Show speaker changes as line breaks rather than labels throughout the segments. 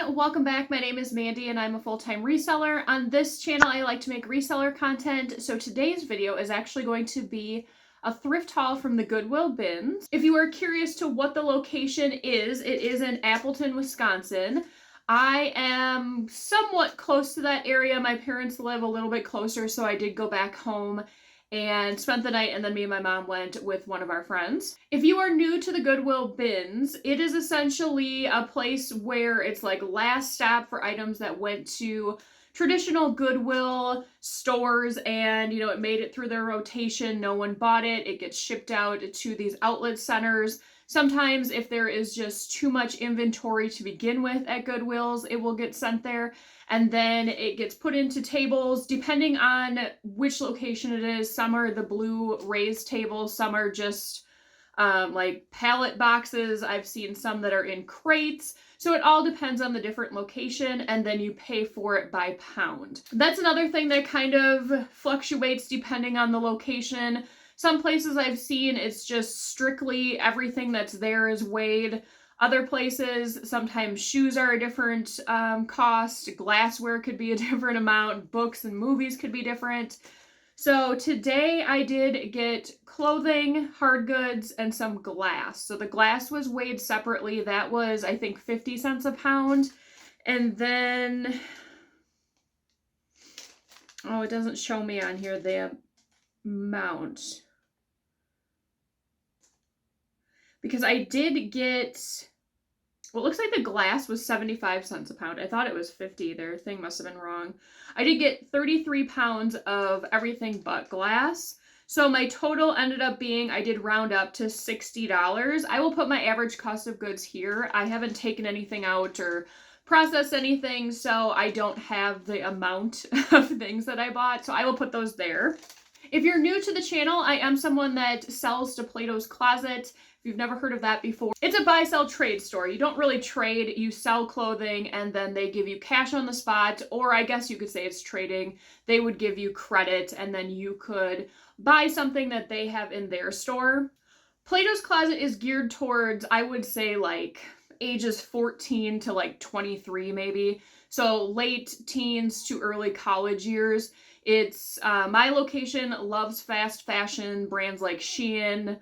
everyone, welcome back. My name is Mandy and I'm a full-time reseller. On this channel, I like to make reseller content. So today's video is actually going to be a thrift haul from the Goodwill bins. If you are curious to what the location is, it is in Appleton, Wisconsin. I am somewhat close to that area. My parents live a little bit closer, so I did go back home and spent the night, and then me and my mom went with one of our friends. If you are new to the Goodwill bins, it is essentially a place where it's like last stop for items that went to traditional Goodwill stores and, it made it through their rotation. No one bought it. It gets shipped out to these outlet centers. Sometimes if there is just too much inventory to begin with at Goodwill's, it will get sent there. And then it gets put into tables depending on which location it is. Some are the blue raised tables, some are just like pallet boxes. I've seen some that are in crates. So it all depends on the different location, and then you pay for it by pound. That's another thing that kind of fluctuates depending on the location. Some places I've seen it's just strictly everything that's there is weighed. Other places, sometimes shoes are a different cost, glassware could be a different amount, books and movies could be different. So today I did get clothing, hard goods, and some glass. So the glass was weighed separately. That was, I think, 50 cents a pound. And then, oh, it doesn't show me on here the amount. Because I did get, well, it looks like the glass was 75 cents a pound. I thought it was 50. Their thing must have been wrong. I did get 33 pounds of everything but glass. So my total ended up being, I did round up to $60. I will put my average cost of goods here. I haven't taken anything out or processed anything, so I don't have the amount of things that I bought. So I will put those there. If you're new to the channel, I am someone that sells to Plato's Closet. If you've never heard of that before, it's a buy-sell trade store. You don't really trade, you sell clothing and then they give you cash on the spot, or I guess you could say it's trading. They would give you credit and then you could buy something that they have in their store. Plato's Closet is geared towards, I would say, like ages 14 to like 23 maybe. So late teens to early college years. It's my location loves fast fashion brands like Shein,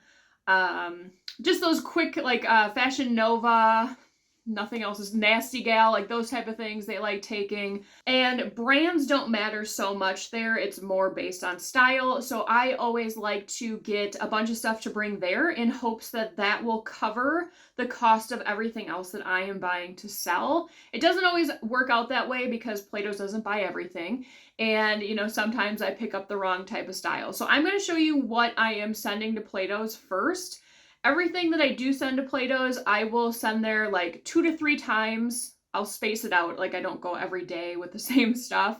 just those quick like Fashion Nova, nothing else is Nasty Gal, like those type of things they like taking. And brands don't matter so much there. It's more based on style. So I always like to get a bunch of stuff to bring there in hopes that that will cover the cost of everything else that I am buying to sell. It doesn't always work out that way because Plato's doesn't buy everything. And, sometimes I pick up the wrong type of style. So I'm going to show you what I am sending to Plato's first. Everything that I do send to Plato's, I will send there like 2 to 3 times. I'll space it out. Like I don't go every day with the same stuff.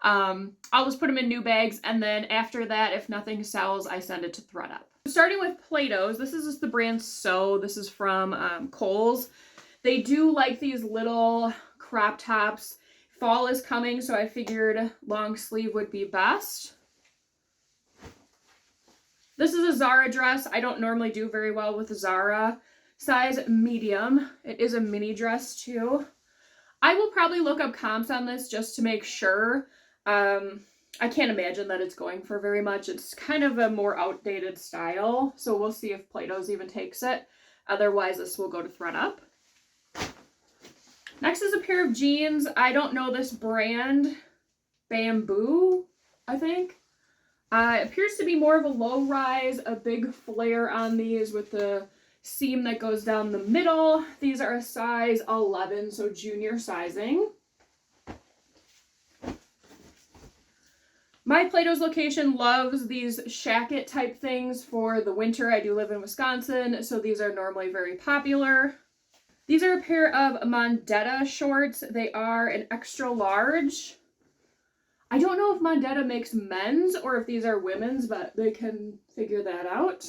I'll just put them in new bags. And then after that, if nothing sells, I send it to ThredUp. Starting with Plato's, this is just the brand So. This is from Kohl's. They do like these little crop tops. Fall is coming, so I figured long sleeve would be best. This is a Zara dress. I don't normally do very well with Zara. Size medium. It is a mini dress too. I will probably look up comps on this just to make sure. I can't imagine that it's going for very much. It's kind of a more outdated style, so we'll see if Plato's even takes it. Otherwise, this will go to ThredUp. Next is a pair of jeans. I don't know this brand. Bamboo, I think. It appears to be more of a low rise, a big flare on these with the seam that goes down the middle. These are a size 11, so junior sizing. My Plato's location loves these shacket type things for the winter. I do live in Wisconsin, so these are normally very popular. These are a pair of Mondetta shorts. They are an extra large. I don't know if Mondetta makes men's or if these are women's, but they can figure that out.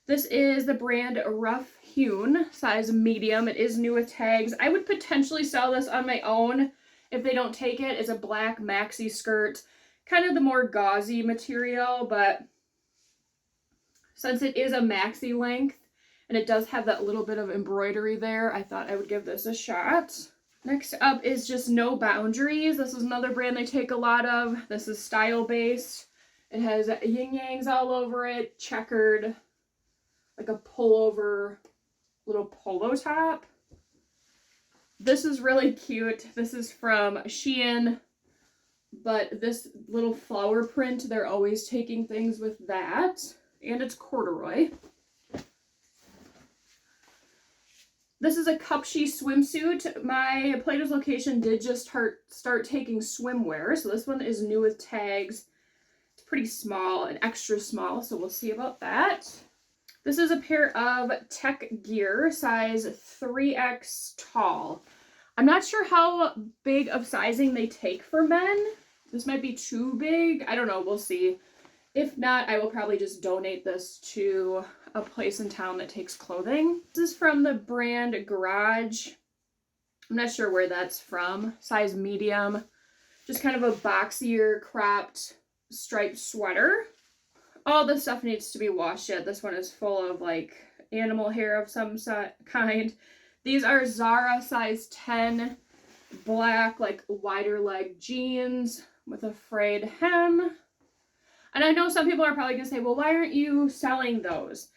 This is the brand Rough Hewn, size medium. It is new with tags. I would potentially sell this on my own if they don't take it. It's a black maxi skirt, kind of the more gauzy material, but since it is a maxi length, and it does have that little bit of embroidery there, I thought I would give this a shot. Next up is just No Boundaries. This is another brand they take a lot of. This is style based. It has yin yangs all over it, checkered, like a pullover little polo top. This is really cute. This is from Shein, but this little flower print, they're always taking things with that. And it's corduroy. This is a Cupshe swimsuit. My Plato's Location did just start taking swimwear, so this one is new with tags. It's pretty small and extra small, so we'll see about that. This is a pair of tech gear, size 3X tall. I'm not sure how big of sizing they take for men. This might be too big. I don't know. We'll see. If not, I will probably just donate this to a place in town that takes clothing. This is from the brand Garage. I'm not sure where that's from. Size medium. Just kind of a boxier, cropped, striped sweater. All this stuff needs to be washed yet. This one is full of like animal hair of some kind. These are Zara size 10 black, like wider leg jeans with a frayed hem. And I know some people are probably gonna say, well, why aren't you selling those?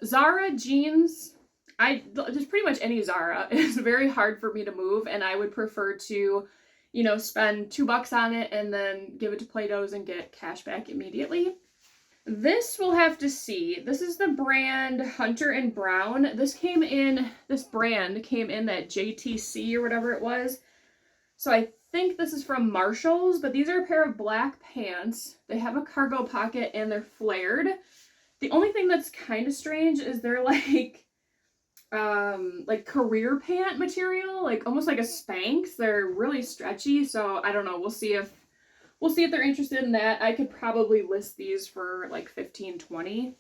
Zara jeans, just pretty much any Zara is very hard for me to move, and I would prefer to, you know, spend $2 on it and then give it to Plato's and get cash back immediately. This we'll have to see. This is the brand Hunter and Brown. This brand came in that JTC or whatever it was. So I think this is from Marshall's, but these are a pair of black pants. They have a cargo pocket and they're flared. The only thing that's kind of strange is they're like career pant material, like almost like a Spanx. They're really stretchy, so I don't know. We'll see if they're interested in that. I could probably list these for like $15, $20.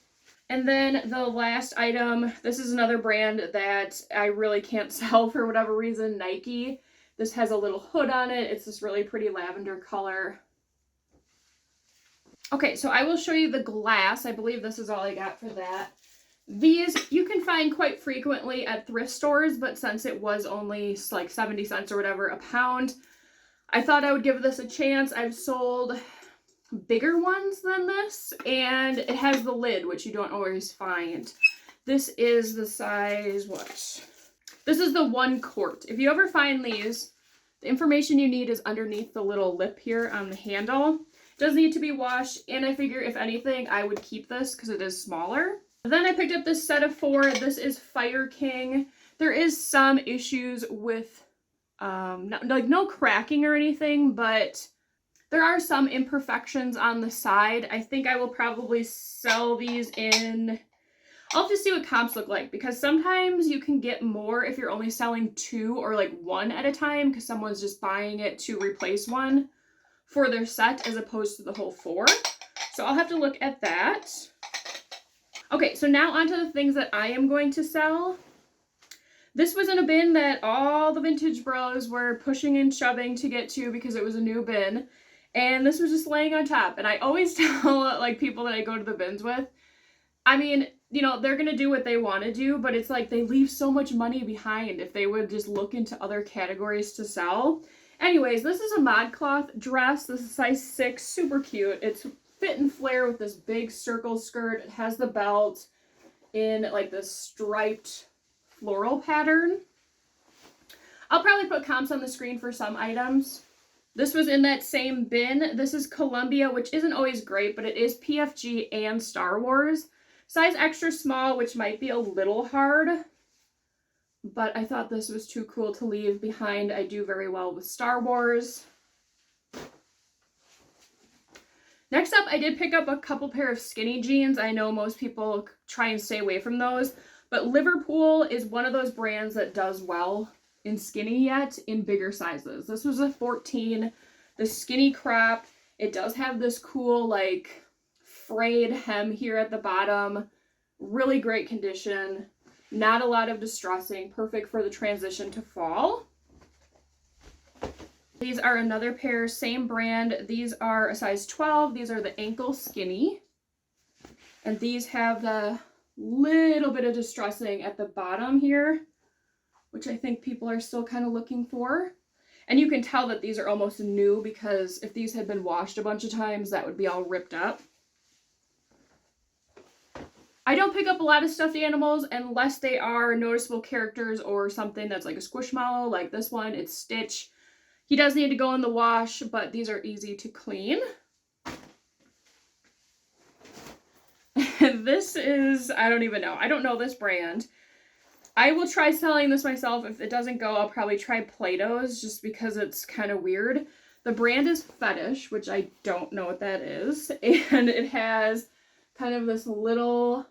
And then the last item, this is another brand that I really can't sell for whatever reason, Nike. This has a little hood on it. It's this really pretty lavender color. Okay, so I will show you the glass. I believe this is all I got for that. These you can find quite frequently at thrift stores, but since it was only like 70 cents or whatever a pound, I thought I would give this a chance. I've sold bigger ones than this, and it has the lid, which you don't always find. This is the size, what? This is the 1 quart. If you ever find these, the information you need is underneath the little lip here on the handle. It does need to be washed, and I figure if anything, I would keep this because it is smaller. Then I picked up this set of 4. This is Fire King. There is some issues with no cracking or anything, but there are some imperfections on the side. I think I will probably sell these in, I'll have to see what comps look like, because sometimes you can get more if you're only selling 2 or like 1 at a time because someone's just buying it to replace one for their set as opposed to the whole 4. So I'll have to look at that. Okay, so now onto the things that I am going to sell. This was in a bin that all the vintage bros were pushing and shoving to get to because it was a new bin. And this was just laying on top. And I always tell like people that I go to the bins with, I mean, you know, they're going to do what they want to do, but it's like they leave so much money behind if they would just look into other categories to sell. Anyways, this is a ModCloth dress. This is size 6, super cute. It's fit and flare with this big circle skirt. It has the belt in like this striped floral pattern. I'll probably put comps on the screen for some items. This was in that same bin. This is Columbia, which isn't always great, but it is PFG and Star Wars. Size extra small, which might be a little hard, but I thought this was too cool to leave behind. I do very well with Star Wars. Next up, I did pick up a couple pair of skinny jeans. I know most people try and stay away from those, but Liverpool is one of those brands that does well in skinny yet in bigger sizes. This was a 14, the skinny crop. It does have this cool like frayed hem here at the bottom. Really great condition. Not a lot of distressing. Perfect for the transition to fall. These are another pair, same brand. These are a size 12. These are the ankle skinny. And these have the little bit of distressing at the bottom here. which I think people are still kind of looking for. And you can tell that these are almost new because if these had been washed a bunch of times, that would be all ripped up. I don't pick up a lot of stuffed animals unless they are noticeable characters or something that's like a Squishmallow, like this one. It's Stitch. He does need to go in the wash, but these are easy to clean. This is, I don't even know. I don't know this brand. I will try selling this myself. If it doesn't go, I'll probably try Play-Doh's just because it's kind of weird. The brand is Fetish, which I don't know what that is. And it has kind of this little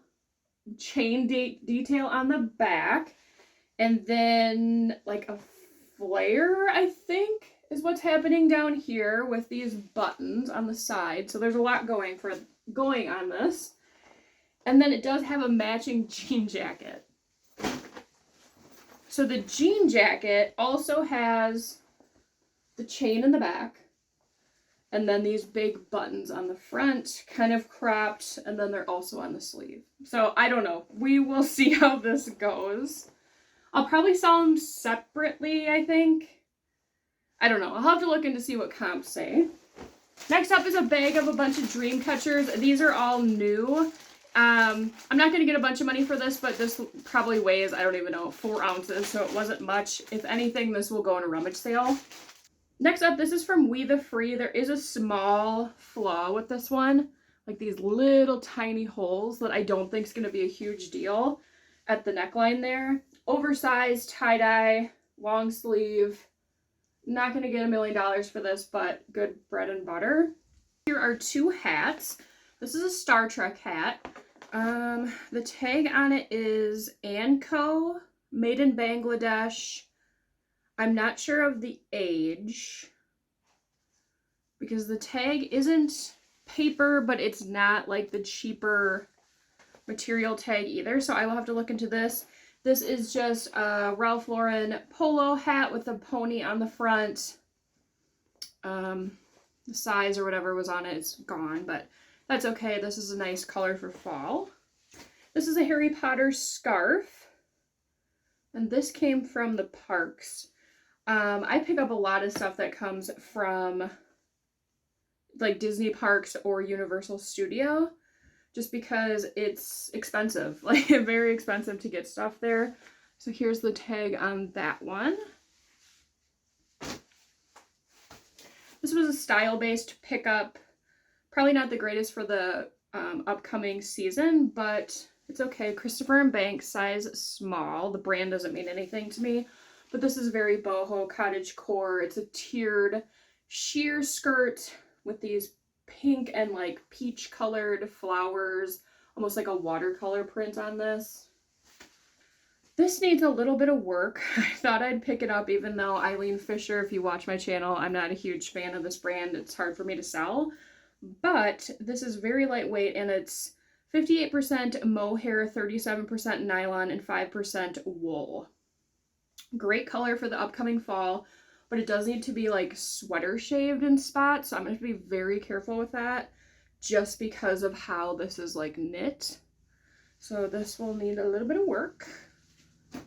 chain detail on the back. And then like a flare, I think, is what's happening down here with these buttons on the side. So there's a lot going on this. And then it does have a matching jean jacket. So the jean jacket also has the chain in the back and then these big buttons on the front, kind of cropped, and then they're also on the sleeve. So I don't know. We will see how this goes. I'll probably sell them separately, I think. I don't know. I'll have to look in to see what comps say. Next up is a bag of a bunch of dream catchers. These are all new. I'm not going to get a bunch of money for this, but this probably weighs, I don't even know, 4 ounces, so it wasn't much. If anything, this will go in a rummage sale. Next up, this is from We The Free. There is a small flaw with this one, like these little tiny holes that I don't think is going to be a huge deal at the neckline there. Oversized, tie-dye, long sleeve. Not going to get $1 million for this, but good bread and butter. Here are 2 hats. This is a Star Trek hat. The tag on it is Anko, made in Bangladesh. I'm not sure of the age because the tag isn't paper, but it's not like the cheaper material tag either. So I will have to look into this. This is just a Ralph Lauren polo hat with a pony on the front. The size or whatever was on it is gone, but that's okay. This is a nice color for fall. This is a Harry Potter scarf. And this came from the parks. I pick up a lot of stuff that comes from like Disney parks or Universal Studio just because it's expensive, like very expensive to get stuff there. So here's the tag on that one. This was a style-based pickup. Probably not the greatest for the upcoming season, but it's okay. Christopher & Banks, size small. The brand doesn't mean anything to me, but this is very boho, cottagecore. It's a tiered sheer skirt with these pink and like peach colored flowers, almost like a watercolor print on this. This needs a little bit of work. I thought I'd pick it up even though Eileen Fisher, if you watch my channel, I'm not a huge fan of this brand. It's hard for me to sell. But this is very lightweight and it's 58% mohair, 37% nylon, and 5% wool. Great color for the upcoming fall, but it does need to be like sweater shaved in spots. So I'm going to be very careful with that just because of how this is like knit. So this will need a little bit of work.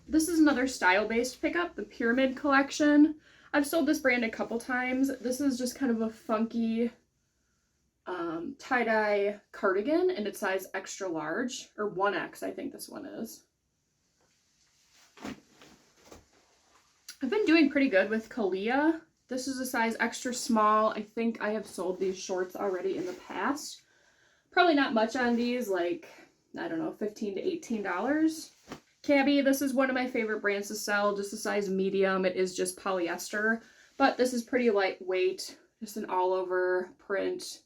This is another style-based pickup, the Pyramid Collection. I've sold this brand a couple times. This is just kind of a funky tie-dye cardigan, and it's size extra large, or 1X, I think this one is. I've been doing pretty good with Kalia. This is a size extra small. I think I have sold these shorts already in the past. Probably not much on these, like, I don't know, $15 to $18. Cabby, this is one of my favorite brands to sell, just a size medium. It is just polyester, but this is pretty lightweight, just an all-over print,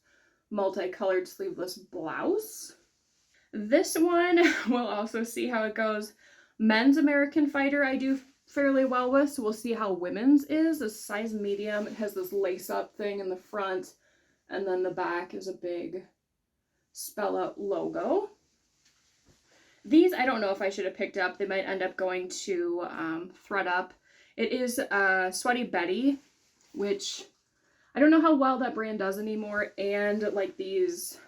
multicolored sleeveless blouse. This one, we'll also see how it goes. Men's American Fighter I do fairly well with, so we'll see how women's is. This size medium. It has this lace-up thing in the front, and then the back is a big spell-out logo. These, I don't know if I should have picked up. They might end up going to ThredUp. It is Sweaty Betty, which I don't know how well that brand does anymore, and like these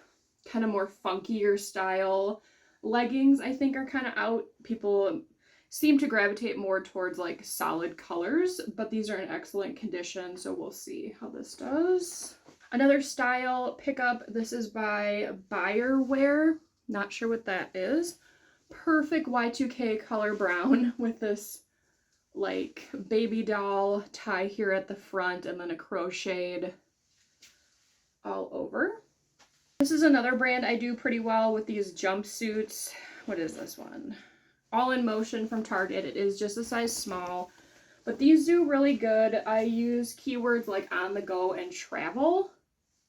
kind of more funkier style leggings I think are kind of out. People seem to gravitate more towards like solid colors, but these are in excellent condition, so we'll see how this does. Another style pickup, this is by Wear. Not sure what that is. Perfect Y2K color brown with this like baby doll tie here at the front and then a crocheted all over. This is another brand I do pretty well with these jumpsuits. What is this one? All in Motion from Target. It is just a size small, but these do really good. I use keywords like on the go and travel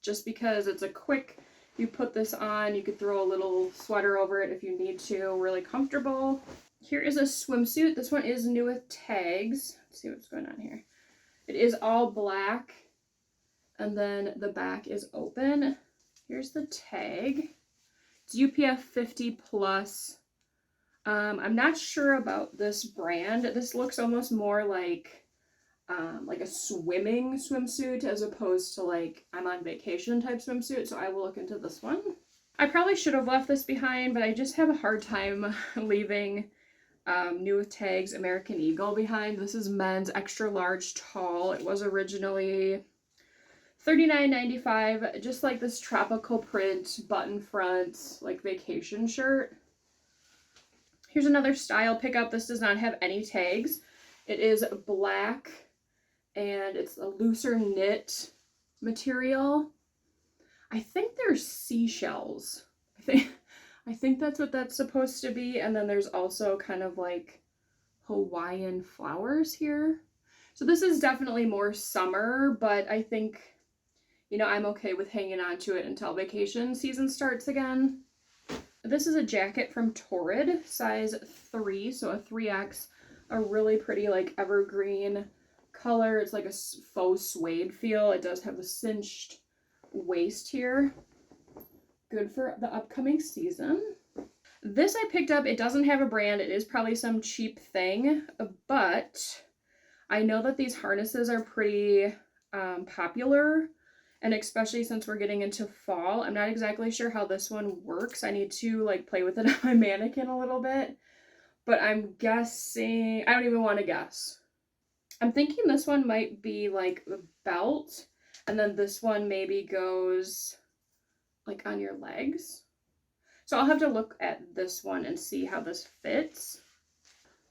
just because it's a quick, you put this on, you could throw a little sweater over it if you need to, really comfortable. Here is a swimsuit. This one is new with tags. Let's see what's going on here. It is all black, and then the back is open. Here's the tag. It's UPF 50 plus. I'm not sure about this brand. This looks almost more like a swimming swimsuit as opposed to like I'm on vacation type swimsuit, so I will look into this one. I probably should have left this behind, but I just have a hard time leaving new with tags American Eagle behind. This is men's extra large tall. It was originally $39.95, just like this tropical print button front like vacation shirt. Here's another style pickup. This does not have any tags. It is black and it's a looser knit material. I think there's seashells. I think that's what that's supposed to be. And then there's also kind of like Hawaiian flowers here. So this is definitely more summer, but I think, you know, I'm okay with hanging on to it until vacation season starts again. This is a jacket from Torrid, size 3, so a 3X, a really pretty like evergreen color. It's like a faux suede feel. It does have a cinched waist here. Good for the upcoming season. This I picked up. It doesn't have a brand. It is probably some cheap thing, but I know that these harnesses are pretty popular, and especially since we're getting into fall. I'm not exactly sure how this one works. I need to like play with it on my mannequin a little bit, but I'm guessing, I don't even want to guess. I'm thinking this one might be like a belt, and then this one maybe goes like on your legs. So I'll have to look at this one and see how this fits.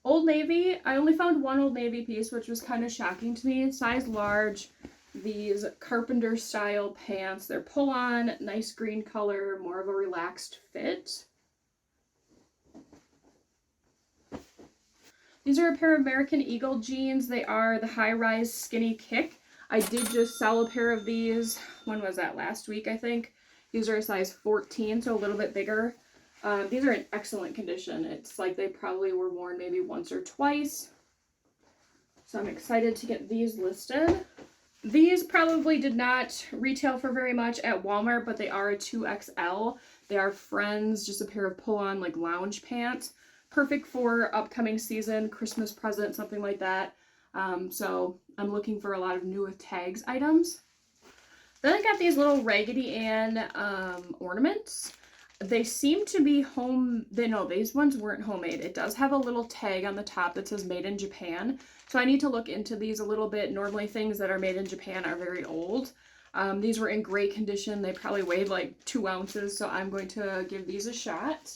Old Navy, I only found one Old Navy piece, which was kind of shocking to me. Size large, these carpenter style pants. They're pull on, nice green color, more of a relaxed fit. These are a pair of American Eagle jeans. They are the high-rise skinny kick. I did just sell a pair of these. When was that? Last week, I think. These are a size 14, so a little bit bigger. These are in excellent condition. It's like they probably were worn maybe once or twice. So I'm excited to get these listed. These probably did not retail for very much at Walmart, but they are a 2XL. They are Friends, just a pair of pull-on like lounge pants. Perfect for upcoming season, Christmas present, something like that. So I'm looking for a lot of new with tags items. Then I got these little Raggedy Ann ornaments. They seem to be these ones weren't homemade. It does have a little tag on the top that says made in Japan. So I need to look into these a little bit. Normally things that are made in Japan are very old. These were in great condition. They probably weighed like 2 ounces, so I'm going to give these a shot.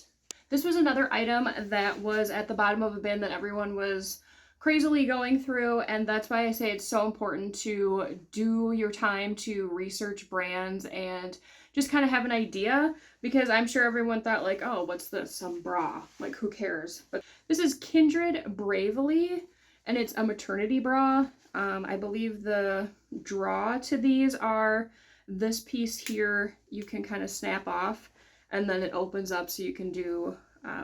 This was another item that was at the bottom of a bin that everyone was crazily going through, and that's why I say it's so important to do your time to research brands and just kind of have an idea, because I'm sure everyone thought like, oh, what's this? Some bra. Like, who cares? But this is Kindred Bravely, and it's a maternity bra. I believe the draw to these are this piece here you can kind of snap off, and then it opens up so you can do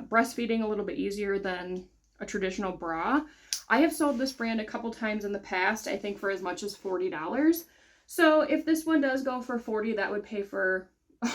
breastfeeding a little bit easier than a traditional bra. I have sold this brand a couple times in the past, I think for as much as $40. So if this one does go for $40, that would pay for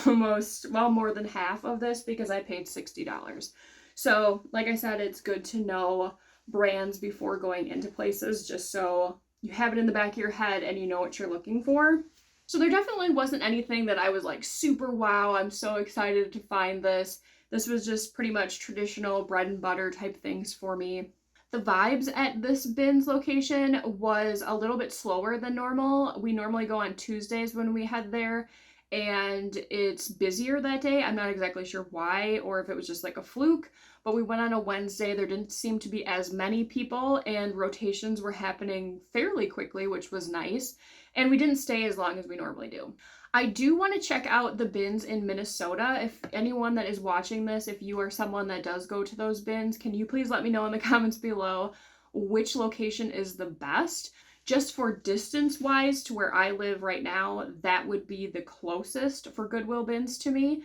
almost, well, more than half of this because I paid $60. So like I said, it's good to know brands before going into places just so you have it in the back of your head and you know what you're looking for. So there definitely wasn't anything that I was like super wow, I'm so excited to find this. This was just pretty much traditional bread and butter type things for me. The vibes at this bins location was a little bit slower than normal. We normally go on Tuesdays when we head there, and it's busier that day. I'm not exactly sure why, or if it was just like a fluke, but we went on a Wednesday. There didn't seem to be as many people, and rotations were happening fairly quickly, which was nice. And we didn't stay as long as we normally do. I do want to check out the bins in Minnesota. If anyone that is watching this, if you are someone that does go to those bins, can you please let me know in the comments below which location is the best? Just for distance wise to where I live right now, that would be the closest for Goodwill bins to me.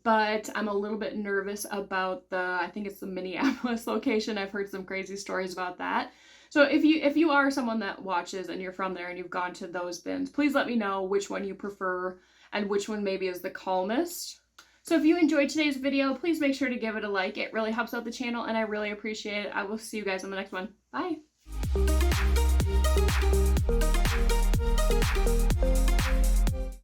But I'm a little bit nervous about I think it's the Minneapolis location. I've heard some crazy stories about that. So if you are someone that watches and you're from there and you've gone to those bins, please let me know which one you prefer and which one maybe is the calmest. So if you enjoyed today's video, please make sure to give it a like. It really helps out the channel and I really appreciate it. I will see you guys on the next one. Bye.